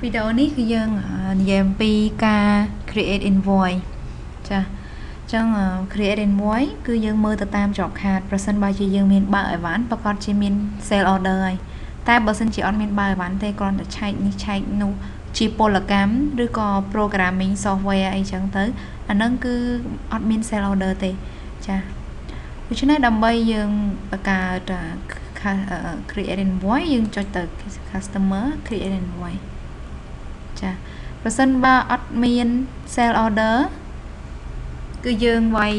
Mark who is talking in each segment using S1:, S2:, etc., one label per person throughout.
S1: video nàyគឺយើងនិយាយអំពីការ create invoice ចាចឹង create invoice គឺយើងមើលទៅតាមជាប់ខាតប្រសិនបើជាយើងមានបើកអីវ៉ាន់ប្រកាសជាមាន sale order ហើយតែបើសិនជាអត់មានបើកអីវ៉ាន់ទេគ្រាន់តែឆែកនេះឆែកនោះជាពលកម្មឬក៏ programming software អីចឹងទៅអាហ្នឹងគឺអត់មាន sale order ទេចាដូច្នេះដើម្បីយើងបង្កើត create invoice យើងចុចទៅ customer create invoice ចាប្រសិនបើអត់មាន sale order គឺយើងវាយ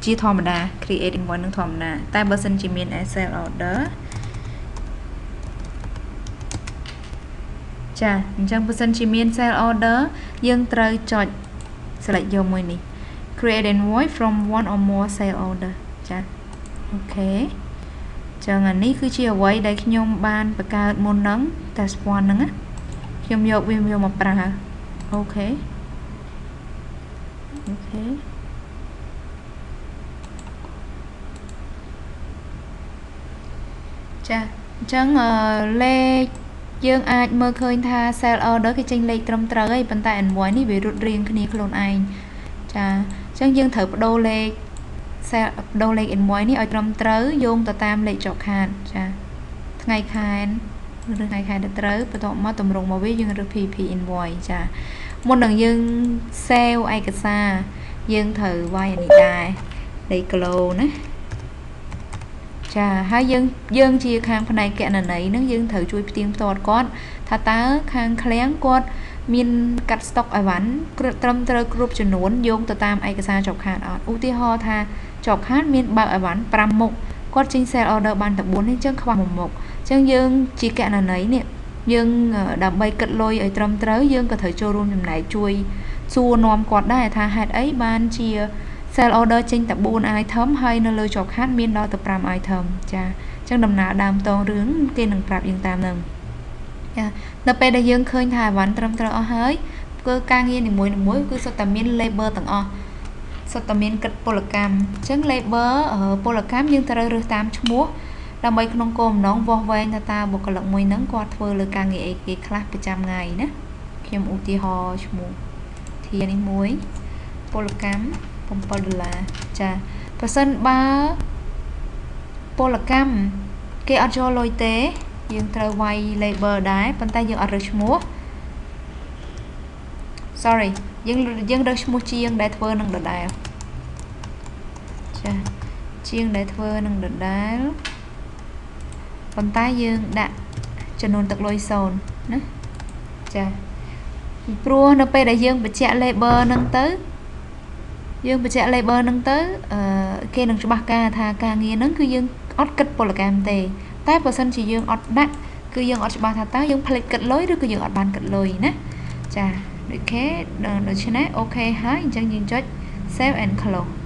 S1: ជាធម្មតា create invoice នឹងធម្មតាតែបើសិនជាមាន sale order ចាអញ្ចឹងបើសិនជាមាន sale order យើងត្រូវចុច select យកមួយនេះ create invoice from one or more sale order ចាអូខេចឹងអានេះគឺជាអ្វីដែលខ្ញុំបានបង្កើតមុនហ្នឹងតែស្ពាន់ហ្នឹងណាខ្ញុំយកវាមកប្រើអូខេចាអញ្ចឹងលេខយើងអាចមើលឃើញថា sale order គេចេញលេខត្រឹមត្រូវហើយប៉ុន្តែ invoice នេះវារត់រៀងគ្នាខ្លួនឯងចាអញ្ចឹងយើងត្រូវបដូរលេខ invoice នេះឲ្យត្រឹមត្រូវយោងទៅតាមលេខចុះខាតចាថ្ងៃខែឬថ្ងៃខែទៅត្រូវបន្ទាប់មកតម្រង់មកវាយើងរើស PP invoice ចាមុននឹងយើង save ឯកសារយើងត្រូវវាយអានេះដែរលេខគីឡូណាចាហើយយើងជាខាងផ្នែកគណនេយ្យហ្នឹងយើងត្រូវជួយផ្ទៀងផ្ទាត់គាត់ថាតើខាងឃ្លាំងគាត់មានកាត់ស្តុកអីវ៉ាន់ត្រឹមត្រូវគ្រប់ចំនួនយោងទៅតាមឯកសារជាប់ខាតអត់ឧទាហរណ៍ថាជាប់ខាតមានបើកអីវ៉ាន់5មុខគាត់ចេញ sale order បានតែ4នេះអញ្ចឹងខ្វះ1មុខអញ្ចឹងយើងជាគណនេយ្យនេះយើងដើម្បីគិតលុយឲ្យត្រឹមត្រូវយើងក៏ត្រូវចូលរួមចំណែកជួយសួរនាំគាត់ដែរថាហេតុអីបានជា sale order ចេញតែ4 item ហើយនៅលើជាប់ខាតមានដល់ទៅ5 item ចាអញ្ចឹងដំណើរដើមតងរឿងគេនឹងប្រាប់យើងតាមនឹងចាដល់ពេលដែលយើងឃើញថាអីវ៉ាន់ត្រឹមត្រូវអស់ហើយគឺការងារនីមួយៗគឺសុទ្ធតែមាន label ទាំងអស់សុទ្ធតែមានគិតពលកម្មអញ្ចឹង label ពលកម្មយើងត្រូវរើសតាមឈ្មោះដើម្បីក្នុងគោលបំណងវាស់វែងថាតើបុគ្គលិកមួយហ្នឹងគាត់ធ្វើលើការងារអីគេខ្លះប្រចាំថ្ងៃណាខ្ញុំឧទាហរណ៍ឈ្មោះធានេះមួយពលកម្ម$7ចាប្រសិនបើពលកម្មគេអត់ចូលលុយទេយើងត្រូវវាយ label ដែរប៉ុន្តែយើងអត់រើសឈ្មោះ sorry យើងរើសឈ្មោះជាងដែលធ្វើនឹងដដែលចាជាងដែលធ្វើនឹងដដែលប៉ុន្តែយើងដាក់ចំនួនទឹកលុយ0ណាចាព្រោះនៅពេលដែលយើងបញ្ជាក់ label ហ្នឹងទៅគេនឹងច្បាស់ការថាការងារហ្នឹងគឺយើងអត់គិតពលកម្មទេតែបើសិនជាយើងអត់ដាក់គឺយើងអត់ច្បាស់ថាតើយើងផ្លេចគិតលុយឬក៏យើងអត់បានគិតលុយណាចាដូច្នេះអូខេហើយអញ្ចឹងយើងចុច save and close